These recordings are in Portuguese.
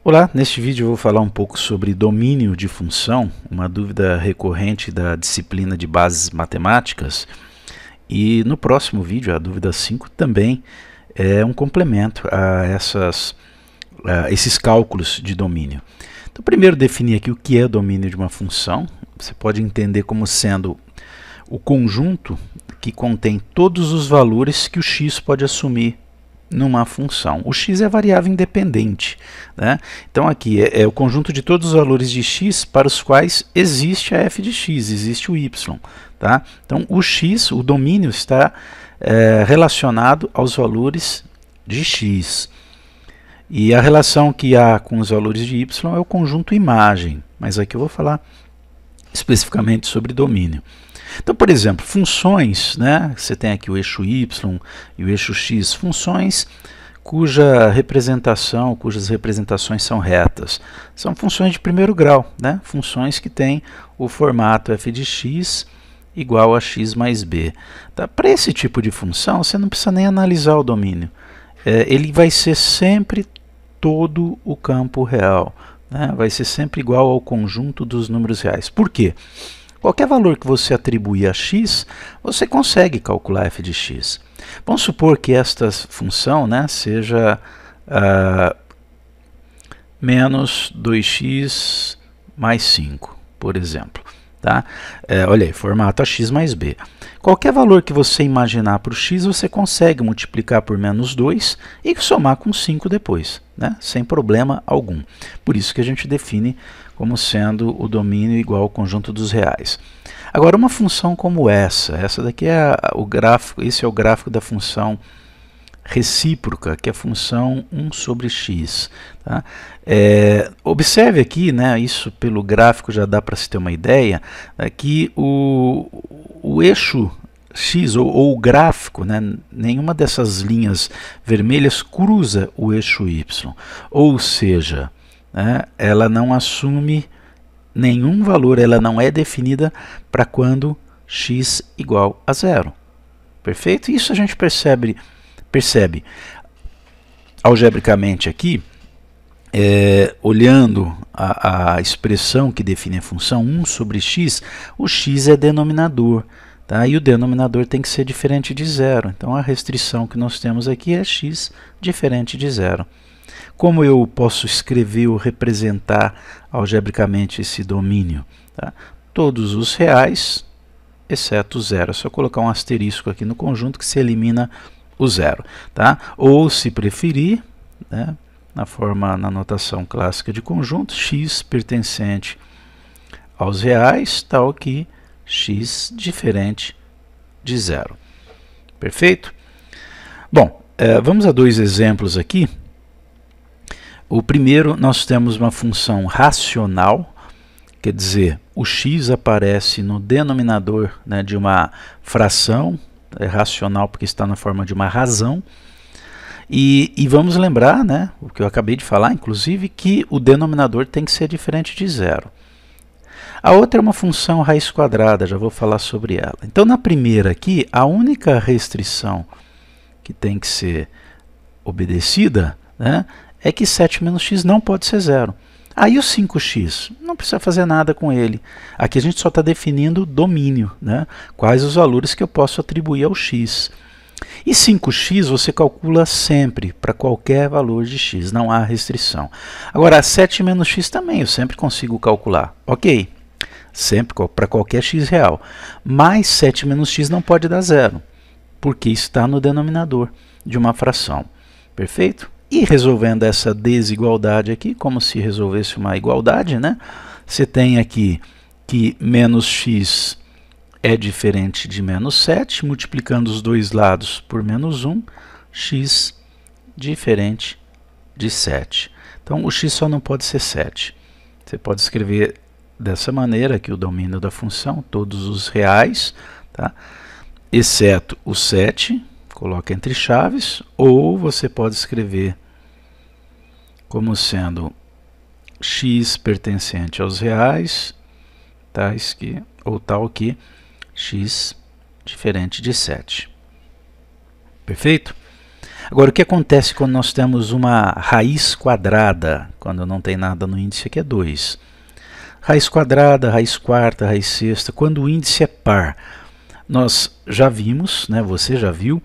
Olá, neste vídeo eu vou falar um pouco sobre domínio de função, uma dúvida recorrente da disciplina de bases matemáticas, e no próximo vídeo, a dúvida 5, também é um complemento a esses cálculos de domínio. Então, primeiro definir aqui o que é domínio de uma função. Você pode entender como sendo o conjunto que contém todos os valores que o x pode assumir numa função. O x é variável independente, né? Então aqui é o conjunto de todos os valores de x para os quais existe a f de x, existe o y. Tá? Então o x, o domínio, está relacionado aos valores de x. E a relação que há com os valores de y é o conjunto imagem, mas aqui eu vou falar especificamente sobre domínio. Então, por exemplo, funções, né? Você tem aqui o eixo y e o eixo x, funções cujas representações são retas. São funções de primeiro grau, né? Funções que têm o formato f de x igual a x mais b. Tá? Para esse tipo de função, você não precisa nem analisar o domínio. Ele vai ser sempre todo o campo real, né? Vai ser sempre igual ao conjunto dos números reais. Por quê? Qualquer valor que você atribuir a x, você consegue calcular f de x. Vamos supor que esta função, né, seja menos 2x mais 5, por exemplo. Tá? Olha aí, formato a x mais b. Qualquer valor que você imaginar para o x, você consegue multiplicar por menos 2 e somar com 5 depois, né? Sem problema algum. Por isso que a gente define como sendo o domínio igual ao conjunto dos reais. Agora, uma função como essa daqui é o gráfico, esse é o gráfico da função recíproca, que é a função 1 sobre x. Tá? Observe aqui, né, isso pelo gráfico já dá para se ter uma ideia, que o eixo x, ou o gráfico, né, nenhuma dessas linhas vermelhas cruza o eixo y. Ou seja, né, ela não assume nenhum valor, ela não é definida para quando x igual a zero. Perfeito? Isso a gente percebe algebricamente aqui, olhando a expressão que define a função 1 sobre x, o x é denominador, tá? E o denominador tem que ser diferente de zero. Então a restrição que nós temos aqui é x diferente de zero. Como eu posso escrever ou representar algebricamente esse domínio? Tá? Todos os reais, exceto zero. É só colocar um asterisco aqui no conjunto que se elimina o zero. Tá? Ou, se preferir, né, na notação clássica de conjunto, x pertencente aos reais, tal que x diferente de zero. Perfeito? Bom, vamos a dois exemplos aqui. O primeiro, nós temos uma função racional, quer dizer, o x aparece no denominador, né, de uma fração, é racional porque está na forma de uma razão, e vamos lembrar, né, o que eu acabei de falar, inclusive, que o denominador tem que ser diferente de zero. A outra é uma função raiz quadrada, já vou falar sobre ela. Então, na primeira aqui, a única restrição que tem que ser obedecida, né, é que 7 menos x não pode ser zero. Aí o 5x, não precisa fazer nada com ele. Aqui a gente só está definindo domínio, né? Quais os valores que eu posso atribuir ao x. E 5x você calcula sempre, para qualquer valor de x, não há restrição. Agora, 7 menos x também eu sempre consigo calcular. Ok, sempre para qualquer x real. Mas 7 menos x não pode dar zero, porque está no denominador de uma fração. Perfeito? E resolvendo essa desigualdade aqui, como se resolvesse uma igualdade, né? Você tem aqui que menos x é diferente de menos 7, multiplicando os dois lados por menos 1, x diferente de 7. Então, o x só não pode ser 7. Você pode escrever dessa maneira aqui o domínio da função, todos os reais, tá? Exceto o 7, coloca entre chaves, ou você pode escrever como sendo x pertencente aos reais, tal que x diferente de 7. Perfeito? Agora, o que acontece quando nós temos uma raiz quadrada? Quando não tem nada no índice, aqui é 2. Raiz quadrada, raiz quarta, raiz sexta. Quando o índice é par, nós já vimos, né, você já viu,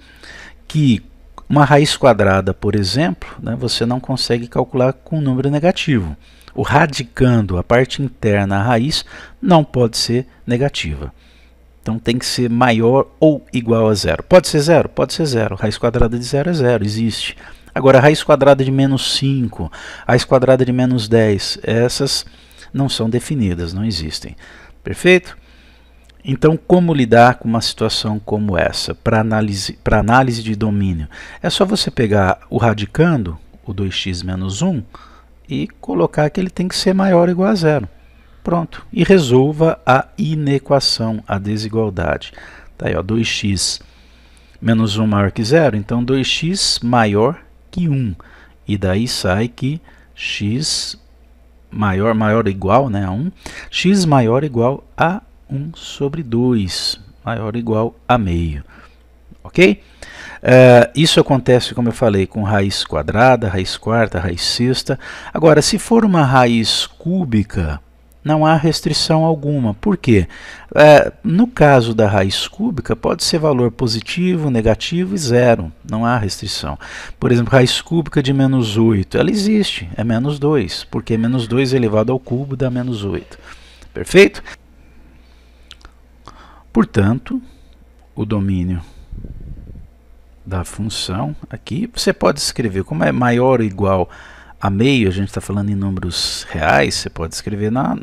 que uma raiz quadrada, por exemplo, né, você não consegue calcular com número negativo. O radicando, a parte interna, a raiz, não pode ser negativa. Então tem que ser maior ou igual a zero. Pode ser zero? Pode ser zero. Raiz quadrada de zero é zero, existe. Agora, raiz quadrada de menos 5, raiz quadrada de menos 10, essas não são definidas, não existem. Perfeito? Então, como lidar com uma situação como essa, para análise de domínio? É só você pegar o radicando, o 2x menos 1, e colocar que ele tem que ser maior ou igual a zero. Pronto. E resolva a inequação, a desigualdade. Tá aí, ó, 2x menos 1 maior que zero, então 2x maior que 1. E daí sai que x maior ou igual, né, a 1, x maior ou igual a 1 sobre 2, maior ou igual a meio. Ok? Isso acontece, como eu falei, com raiz quadrada, raiz quarta, raiz sexta. Agora, se for uma raiz cúbica, não há restrição alguma. Por quê? No caso da raiz cúbica, pode ser valor positivo, negativo e zero. Não há restrição. Por exemplo, raiz cúbica de menos 8, ela existe, é menos 2, porque menos 2 elevado ao cubo dá menos 8. Perfeito? Portanto, o domínio da função aqui, você pode escrever como é maior ou igual a meio, a gente está falando em números reais, você pode escrever na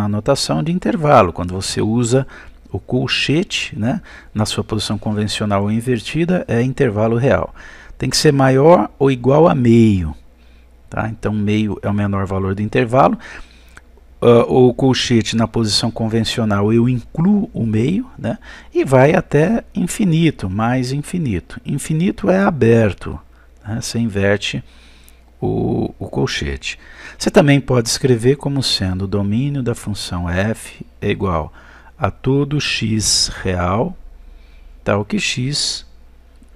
notação de intervalo, quando você usa o colchete, né, na sua posição convencional ou invertida, é intervalo real. Tem que ser maior ou igual a meio. Tá? Então, meio é o menor valor do intervalo. O colchete na posição convencional eu incluo o meio, né, e vai até infinito, mais infinito. Infinito é aberto, né, você inverte o colchete. Você também pode escrever como sendo o domínio da função f é igual a todo x real, tal que x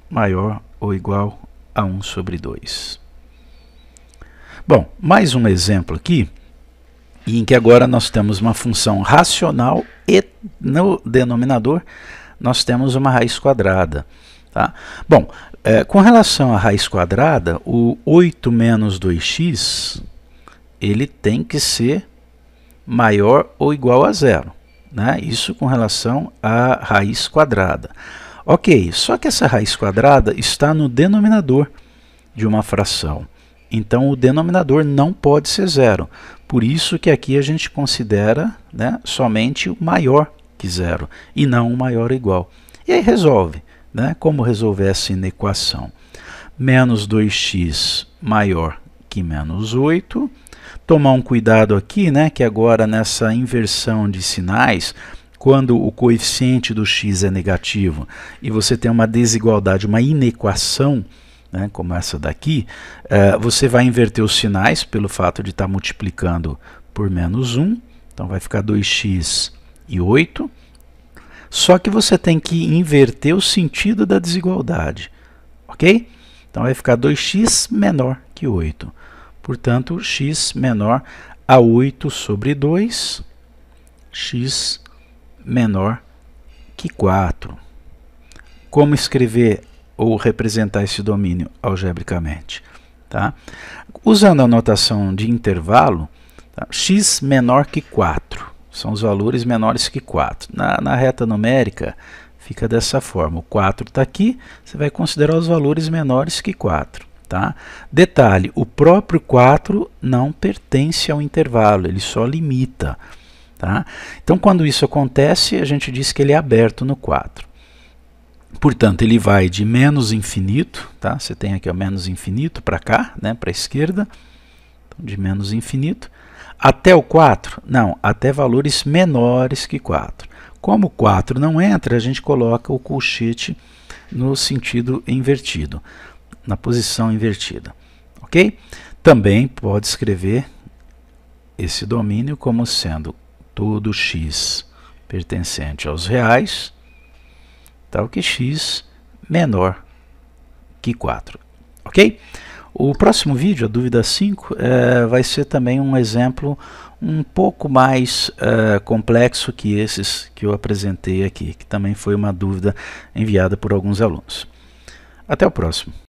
maior ou igual a 1 sobre 2. Bom, mais um exemplo aqui, em que agora nós temos uma função racional e no denominador nós temos uma raiz quadrada. Tá? Bom, com relação à raiz quadrada, o 8 menos 2x, ele tem que ser maior ou igual a zero. Né? Isso com relação à raiz quadrada. Ok, só que essa raiz quadrada está no denominador de uma fração. Então, o denominador não pode ser zero. Por isso que aqui a gente considera, né, somente o maior que zero, e não o maior ou igual. E aí resolve. Né? Como resolver essa inequação? Menos 2x maior que menos 8. Tomar um cuidado aqui, né, que agora nessa inversão de sinais, quando o coeficiente do x é negativo e você tem uma desigualdade, uma inequação, né, como essa daqui, você vai inverter os sinais pelo fato de estar multiplicando por menos 1. Então vai ficar 2x e 8. Só que você tem que inverter o sentido da desigualdade, ok? Então vai ficar 2x menor que 8. Portanto, x menor a 8 sobre 2, x menor que 4. Como escrever ou representar esse domínio algebricamente? Tá? Usando a notação de intervalo, tá? X menor que 4. São os valores menores que 4. Na reta numérica, fica dessa forma. O 4 está aqui, você vai considerar os valores menores que 4. Tá? Detalhe, o próprio 4 não pertence ao intervalo, ele só limita. Tá? Então, quando isso acontece, a gente diz que ele é aberto no 4. Portanto, ele vai de menos infinito, tá? Você tem aqui o menos infinito para cá, né, para a esquerda, então, de menos infinito, até o 4? Não, até valores menores que 4. Como o 4 não entra, a gente coloca o colchete no sentido invertido, na posição invertida. Ok? Também pode escrever esse domínio como sendo todo x pertencente aos reais, tal que x menor que 4. ok? O próximo vídeo, a dúvida 5, vai ser também um exemplo um pouco mais complexo que esses que eu apresentei aqui, que também foi uma dúvida enviada por alguns alunos. Até o próximo.